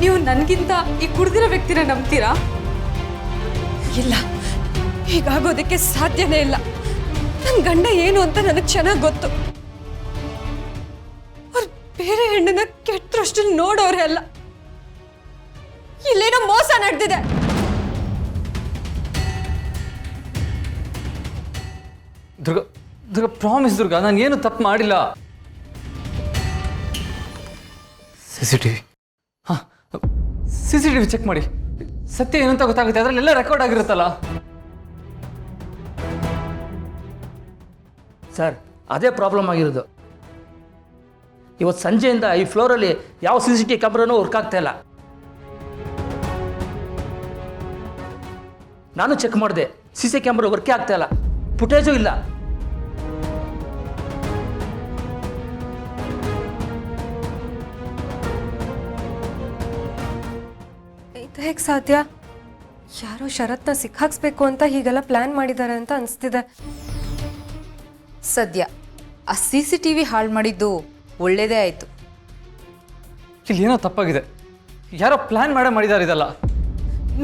ನೀವು ನನಗಿಂತ ಈ ಕುಡ್ದಿರೋ ವ್ಯಕ್ತಿನ ನಂಬ್ತೀರಾ? ಇಲ್ಲ, ಹೀಗಾಗೋದಕ್ಕೆ ಸಾಧ್ಯನೇ ಇಲ್ಲ. ನನ್ನ ಗಂಡ ಏನು ಅಂತ ನನಗೆ ಚೆನ್ನಾಗಿ ಗೊತ್ತು. ಅವ್ರು ಬೇರೆ ಹೆಣ್ಣನ್ನ ಕೆಟ್ಟರಷ್ಟು ನೋಡೋರೇ ಅಲ್ಲ. ಇಲ್ಲೇನೋ ಮೋಸ ನಡೆದಿದೆ. ದುರ್ಗ ದುರ್ಗ ಪ್ರಾಮಿಸ್ ದುರ್ಗ, ನಾನು ಏನು ತಪ್ಪು ಮಾಡಿಲ್ಲ. CCTV ಹಾಂ, CCTV ಚೆಕ್ ಮಾಡಿ. ಸತ್ಯ ಏನು ಅಂತ ಗೊತ್ತಾಗುತ್ತೆ. ಅದರಲ್ಲೆಲ್ಲ ರೆಕಾರ್ಡ್ ಆಗಿರುತ್ತಲ್ಲ. ಸರ್, ಅದೇ ಪ್ರಾಬ್ಲಮ್ ಆಗಿರೋದು. ಇವತ್ತು ಸಂಜೆಯಿಂದ ಈ ಫ್ಲೋರಲ್ಲಿ ಯಾವ CCTV ಕ್ಯಾಮ್ರಾನೂ ವರ್ಕ್ ಆಗ್ತಾ ಇಲ್ಲ. ನಾನು ಚೆಕ್ ಮಾಡಿದೆ, CC ಕ್ಯಾಮ್ರಾ ವರ್ಕೇ ಆಗ್ತಾ ಇಲ್ಲ, ಫುಟೇಜು ಇಲ್ಲ. ಇದು ಹೇಗೆ ಸಾಧ್ಯ? ಯಾರೋ ಶರತ್ನ ಸಿಕ್ಕಾಕ್ಸ್ಬೇಕು ಅಂತ ಹೀಗೆಲ್ಲ ಪ್ಲಾನ್ ಮಾಡಿದ್ದಾರೆ ಅಂತ ಅನಿಸ್ತಿದೆ. ಸದ್ಯ ಆ CCTV ಹಾಳು ಮಾಡಿದ್ದು ಒಳ್ಳೇದೇ ಆಯಿತು. ಇಲ್ಲಿ ಏನೋ ತಪ್ಪಾಗಿದೆ. ಯಾರೋ ಪ್ಲ್ಯಾನ್ ಮಾಡಿದ್ದಾರೆ ಇದೆಲ್ಲ.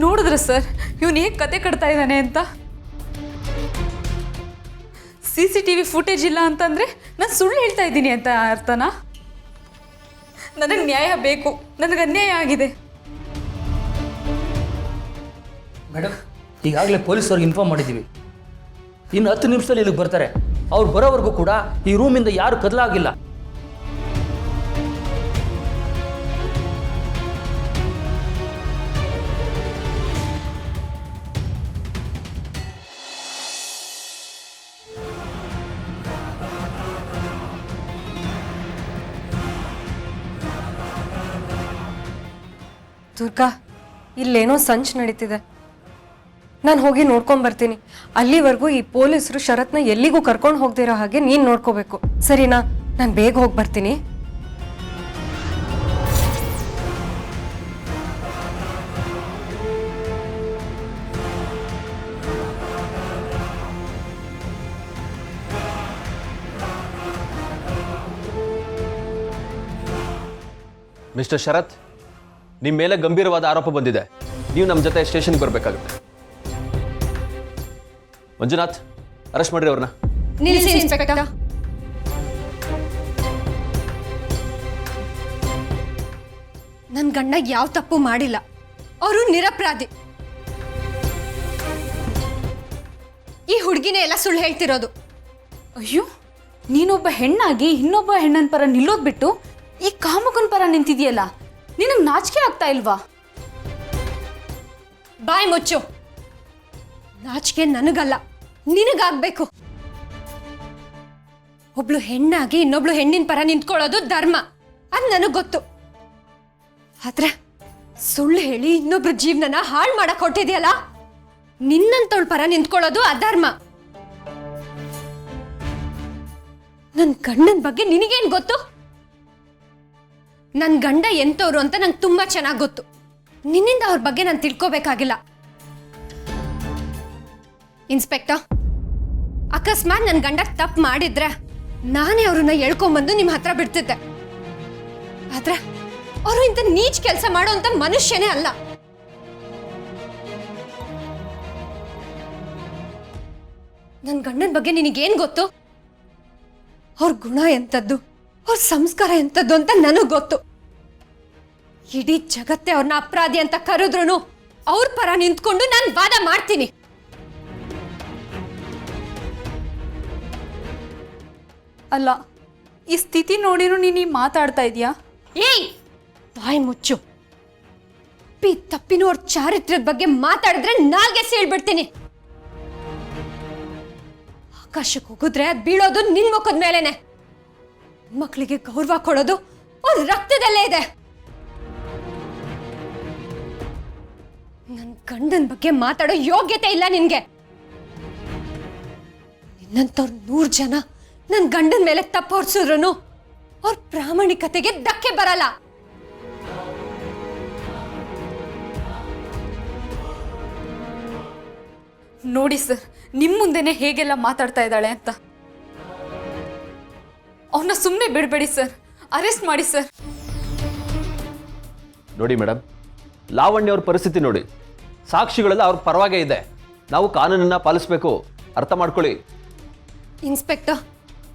ನೋಡಿದ್ರೆ ಸರ್, ಇವನು ಹೇಗೆ ಕತೆ ಕಟ್ತಾ ಇದ್ದಾನೆ ಅಂತ. CCTV ಫುಟೇಜ್ ಇಲ್ಲ ಅಂತಂದರೆ ನಾನು ಸುಳ್ಳು ಹೇಳ್ತಾ ಇದ್ದೀನಿ ಅಂತ ಅರ್ಥನಾ? ನನಗೆ ನ್ಯಾಯ ಬೇಕು, ನನಗೆ ಅನ್ಯಾಯ ಆಗಿದೆ. ಮೇಡಮ್, ಈಗಾಗಲೇ ಪೊಲೀಸವ್ರಿಗೆ ಇನ್ಫಾರ್ಮ್ ಮಾಡಿದ್ದೀವಿ. ಇನ್ನು 10 ನಿಮಿಷದಲ್ಲಿ ಇಲ್ಲಿಗೆ ಬರ್ತಾರೆ. ಅವ್ರು ಬರೋವರೆಗೂ ಕೂಡ ಈ ರೂಮಿಂದ ಯಾರು ಕದಲಾಗಿಲ್ಲ. ದುರ್ಗಾ, ಇಲ್ಲೇನೋ ಸಂಚು ನಡೀತಿದೆ. ನಾನು ಹೋಗಿ ನೋಡ್ಕೊಂಡ್ ಬರ್ತೀನಿ. ಅಲ್ಲಿವರೆಗೂ ಈ ಪೊಲೀಸರು ಶರತ್ನ ಎಲ್ಲಿಗೂ ಕರ್ಕೊಂಡು ಹೋಗ್ದಿರೋ ಹಾಗೆ ನೀನು ನೋಡ್ಕೋಬೇಕು, ಸರಿನಾ? ನಾನು ಬೇಗ ಹೋಗಿ ಬರ್ತೀನಿ. ಮಿಸ್ಟರ್ ಶರತ್, ನಿಮ್ಮ ಮೇಲೆ ಗಂಭೀರವಾದ ಆರೋಪ ಬಂದಿದೆ. ನೀವು ನಮ್ಮ ಜೊತೆ ಸ್ಟೇಷನ್ಗೆ ಬರಬೇಕಾಗುತ್ತೆ. ಮಂಜುನಾಥ್, ಅರೆಸ್ಟ್ ಮಾಡ್ರಿ ಅವ್ರನ್ನ. ನಿಲ್ಲಿಸಿ ಇನ್ಸ್ಪೆಕ್ಟರ್. ನನ್ನ ಗಂಡ ಯಾವ ತಪ್ಪು ಮಾಡಿಲ್ಲ. ಅವರು ನಿರಪರಾಧಿ. ಈ ಹುಡುಗಿನೇ ಎಲ್ಲ ಸುಳ್ಳು ಹೇಳ್ತಿರೋದು. ಅಯ್ಯೋ, ನೀನೊಬ್ಬ ಹೆಣ್ಣಾಗಿ ಇನ್ನೊಬ್ಬ ಹೆಣ್ಣನ ಪರ ನಿಲ್ಲೋದು ಬಿಟ್ಟು ಈ ಕಾಮಕನ ಪರ ನಿಂತಿದೆಯಲ್ಲ, ನಿನಗೆ ನಾಚಿಕೆ ಆಗ್ತಾ ಇಲ್ವಾ? ಬಾಯ್ ಮುಚ್ಚು. ನಾಚಿಕೆ ನನಗಲ್ಲ, ನಿನಗಾಗ್ಬೇಕು. ಒಬ್ಳು ಹೆಣ್ಣಾಗಿ ಇನ್ನೊಬ್ಳು ಹೆಣ್ಣಿನ ಪರ ನಿಂತ್ಕೊಳ್ಳೋದು ಧರ್ಮ, ಅದು ನನಗೆ ಗೊತ್ತು. ಆದ್ರೆ ಸುಳ್ಳು ಹೇಳಿ ಇನ್ನೊಬ್ರು ಜೀವನನ ಹಾಳು ಮಾಡಕ್ ಹೊಟ್ಟಿದೆಯಲ್ಲ, ನಿನ್ನಂತವಳ ಪರ ನಿಂತ್ಕೊಳ್ಳೋದು ಅಧರ್ಮ. ನನ್ನ ಗಂಡನ ಬಗ್ಗೆ ನಿನಗೇನ್ ಗೊತ್ತು? ನನ್ನ ಗಂಡ ಎಂತವ್ರು ಅಂತ ನಂಗೆ ತುಂಬಾ ಚೆನ್ನಾಗಿ ಗೊತ್ತು. ನಿನ್ನಿಂದ ಅವ್ರ ಬಗ್ಗೆ ನಾನು ತಿಳ್ಕೋಬೇಕಾಗಿಲ್ಲ. ಇನ್ಸ್ಪೆಕ್ಟರ್, ಅಕಸ್ಮಾತ್ ನನ್ನ ಗಂಡ ತಪ್ಪು ಮಾಡಿದ್ರೆ ನಾನೇ ಅವ್ರನ್ನ ಎಳ್ಕೊಂಬಂದು ನಿಮ್ಮ ಹತ್ರ ಬಿಡ್ತಿದ್ದೆ. ಆದ್ರೆ ಅವರು ಇಂಥ ನೀಚ್ ಕೆಲಸ ಮಾಡೋಂಥ ಮನುಷ್ಯನೇ ಅಲ್ಲ. ನನ್ನ ಗಂಡನ ಬಗ್ಗೆ ನಿನಗೇನ್ ಗೊತ್ತು? ಅವ್ರ ಗುಣ ಎಂಥದ್ದು, ಅವ್ರ ಸಂಸ್ಕಾರ ಎಂಥದ್ದು ಅಂತ ನನಗೆ ಗೊತ್ತು. ಇಡೀ ಜಗತ್ತೇ ಅವ್ರನ್ನ ಅಪರಾಧಿ ಅಂತ ಕರೆದ್ರೂ ಅವ್ರ ಪರ ನಿಂತ್ಕೊಂಡು ನಾನು ವಾದ ಮಾಡ್ತೀನಿ. ಅಲ್ಲ, ಈ ಸ್ಥಿತಿ ನೋಡಿನೂ ನೀನು ಮಾತಾಡ್ತಾ ಇದೀಯಾ? ಏಯ್, ಬಾಯ್ ಮುಚ್ಚು. ತಪ್ಪಿನವ್ರ ಚಾರಿತ್ರ್ಯದ ಬಗ್ಗೆ ಮಾತಾಡಿದ್ರೆ ನಾಲ್ಗೆ ಸೇಳ್ಬಿಡ್ತೀನಿ. ಆಕಾಶಕ್ಕೆ ಹೋಗಿದ್ರೆ ಬೀಳೋದು ನಿನ್ ಮುಖದ ಮೇಲೆನೆ. ಮಕ್ಕಳಿಗೆ ಗೌರವ ಕೊಡೋದು ಅವ್ರ ರಕ್ತದಲ್ಲೇ ಇದೆ. ನನ್ನ ಗಂಡನ ಬಗ್ಗೆ ಮಾತಾಡೋ ಯೋಗ್ಯತೆ ಇಲ್ಲ ನಿನ್ಗೆ. ನಿನ್ನಂತವ್ರು 100 ಜನ ನನ್ನ ಗಂಡನ ಮೇಲೆ ತಪ್ಪು ಹೊರಿಸಿದ್ರು ಅವ್ರ ಪ್ರಾಮಾಣಿಕತೆಗೆ ಧಕ್ಕೆ ಬರಲ್ಲ. ನೋಡಿ ಸರ್, ನಿಮ್ಮ ಮುಂದೆನೆ ಹೇಗೆಲ್ಲ ಮಾತಾಡ್ತಾ ಇದ್ದಾಳೆ ಅಂತ. ಅವನ್ನ ಸುಮ್ಮನೆ ಬಿಡಬೇಡಿ ಸರ್, ಅರೆಸ್ಟ್ ಮಾಡಿ ಸರ್. ನೋಡಿ ಮೇಡಮ್, ಲಾವಣ್ಯ ಅವ್ರ ಪರಿಸ್ಥಿತಿ ನೋಡಿ, ಸಾಕ್ಷಿಗಳೆಲ್ಲ ಅವ್ರ ಪರವಾಗೇ ಇದೆ. ನಾವು ಕಾನೂನನ್ನು ಪಾಲಿಸಬೇಕು, ಅರ್ಥ ಮಾಡ್ಕೊಳ್ಳಿ. ಇನ್ಸ್ಪೆಕ್ಟರ್,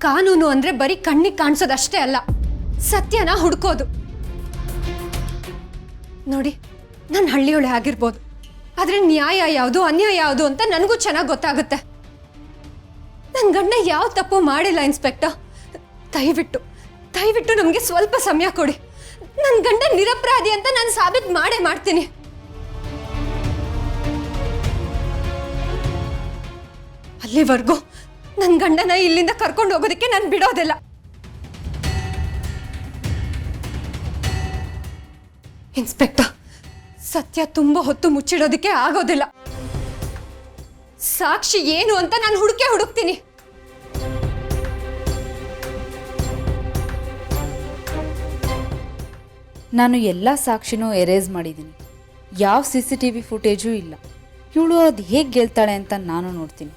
ಕಾನೂನು ಅಂದ್ರೆ ಬರೀ ಕಣ್ಣಿಗೆ ಕಾಣಿಸೋದಷ್ಟೇ ಅಲ್ಲ, ಸತ್ಯನ ಹುಡ್ಕೋದು. ನೋಡಿ, ನಾನು ಹಳ್ಳಿಯೊಳೆ ಆಗಿರ್ಬೋದು, ಆದ್ರೆ ನ್ಯಾಯ ಯಾವುದು ಅನ್ಯಾಯ ಯಾವುದು ಅಂತ ನನಗೂ ಚೆನ್ನಾಗಿ ಗೊತ್ತಾಗುತ್ತೆ. ನನ್ನ ಗಂಡ ಯಾವ ತಪ್ಪು ಮಾಡಿಲ್ಲ ಇನ್ಸ್ಪೆಕ್ಟರ್. ದಯವಿಟ್ಟು ದಯವಿಟ್ಟು ನಮಗೆ ಸ್ವಲ್ಪ ಸಮಯ ಕೊಡಿ. ನನ್ನ ಗಂಡ ನಿರಪರಾಧಿ ಅಂತ ನಾನು ಸಾಬೀತು ಮಾಡೇ ಮಾಡ್ತೀನಿ. ಅಲ್ಲಿವರೆಗೂ ನನ್ನ ಗಂಡನ ಇಲ್ಲಿಂದ ಕರ್ಕೊಂಡು ಹೋಗೋದಕ್ಕೆ ನಾನು ಬಿಡೋದಿಲ್ಲ. ಇನ್ಸ್ಪೆಕ್ಟರ್, ಸತ್ಯ ತುಂಬ ಹೊತ್ತು ಮುಚ್ಚಿಡೋದಕ್ಕೆ ಆಗೋದಿಲ್ಲ. ಸಾಕ್ಷಿ ಏನು ಅಂತ ನಾನು ಹುಡುಕ್ತೀನಿ. ನಾನು ಎಲ್ಲ ಸಾಕ್ಷಿನೂ ಎರೇಸ್ ಮಾಡಿದ್ದೀನಿ. ಯಾವ CCTV ಫುಟೇಜೂ ಇಲ್ಲ. ಇವಳು ಅದು ಹೇಗೆ ಗೆಲ್ತಾಳೆ ಅಂತ ನಾನು ನೋಡ್ತೀನಿ.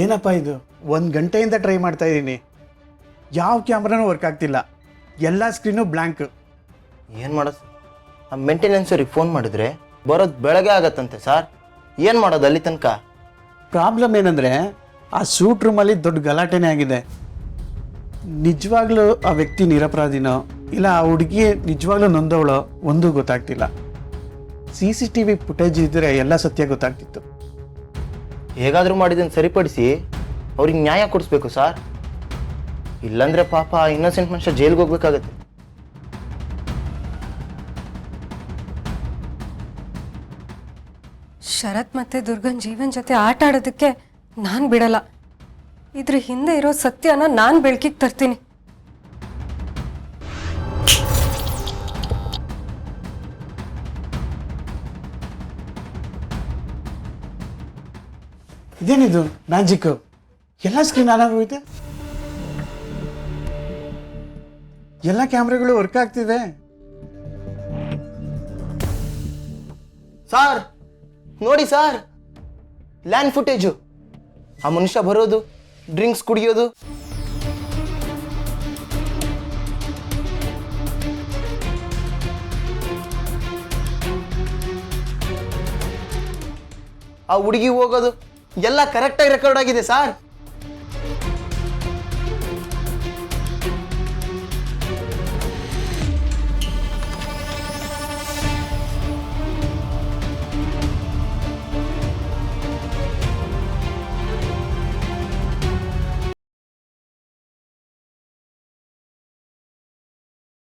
ಏನಪ್ಪ ಇದು, 1 ಗಂಟೆಯಿಂದ ಟ್ರೈ ಮಾಡ್ತಾ ಇದ್ದೀನಿ. ಯಾವ ಕ್ಯಾಮ್ರಾನೂ ವರ್ಕ್ ಆಗ್ತಿಲ್ಲ, ಎಲ್ಲ ಸ್ಕ್ರೀನು ಬ್ಲ್ಯಾಂಕ್. ಏನು ಮಾಡೋದು? ಆ ಮೇಂಟೆನೆನ್ಸರಿಗೆ ಫೋನ್ ಮಾಡಿದ್ರೆ ಬರೋದು ಬೆಳಗ್ಗೆ ಆಗತ್ತಂತೆ ಸರ್. ಏನು ಮಾಡೋದು ಅಲ್ಲಿ ತನಕ? ಪ್ರಾಬ್ಲಮ್ ಏನಂದರೆ ಆ ಸೂಟ್ ರೂಮಲ್ಲಿ ದೊಡ್ಡ ಗಲಾಟೆನೇ ಆಗಿದೆ. ನಿಜವಾಗ್ಲೂ ಆ ವ್ಯಕ್ತಿ ನಿರಪರಾಧಿನೋ ಇಲ್ಲ ಆ ಹುಡುಗಿ ನಿಜವಾಗ್ಲೂ ನೊಂದವಳೋ ಒಂದೂ ಗೊತ್ತಾಗ್ತಿಲ್ಲ. CCTV ಫುಟೇಜ್ ಇದ್ದರೆ ಎಲ್ಲ ಸತ್ಯ ಗೊತ್ತಾಗ್ತಿತ್ತು. ಹೇಗಾದರೂ ಮಾಡಿದ್ದನ್ನು ಸರಿಪಡಿಸಿ ಅವ್ರಿಗೆ ನ್ಯಾಯ ಕೊಡಿಸ್ಬೇಕು ಸರ್. ಇಲ್ಲಾಂದರೆ ಪಾಪ ಇನ್ನೋಸೆಂಟ್ ಮನುಷ್ಯ ಜೈಲಿಗೆ ಹೋಗ್ಬೇಕಾಗತ್ತೆ. ಶರತ್ ಮತ್ತೆ ದುರ್ಗನ್ ಜೀವನ್ ಜೊತೆ ಆಟ ಆಡೋದಕ್ಕೆ ನಾನು ಬಿಡಲ್ಲ. ಇದ್ರ ಹಿಂದೆ ಇರೋ ಸತ್ಯನ ನಾನು ಬೆಳಕಿಗೆ ತರ್ತೀನಿ. ಇದೇನಿದು ಮ್ಯಾಜಿಕ್? ಎಲ್ಲ ಸ್ಕ್ರೀನ್ ಆನ್ ಆಗೋಗಿದೆ, ಎಲ್ಲ ಕ್ಯಾಮ್ರಾಗಳು ವರ್ಕ್ ಆಗ್ತಿದೆ. ಸಾರ್ ನೋಡಿ ಸರ್, ಲ್ಯಾಂಡ್ ಫುಟೇಜು. ಆ ಮನುಷ್ಯ ಬರೋದು, ಡ್ರಿಂಕ್ಸ್ ಕುಡಿಯೋದು, ಆ ಹುಡುಗಿ ಹೋಗೋದು ಎಲ್ಲ ಕರೆಕ್ಟಾಗಿ ರೆಕಾರ್ಡ್ ಆಗಿದೆ ಸರ್.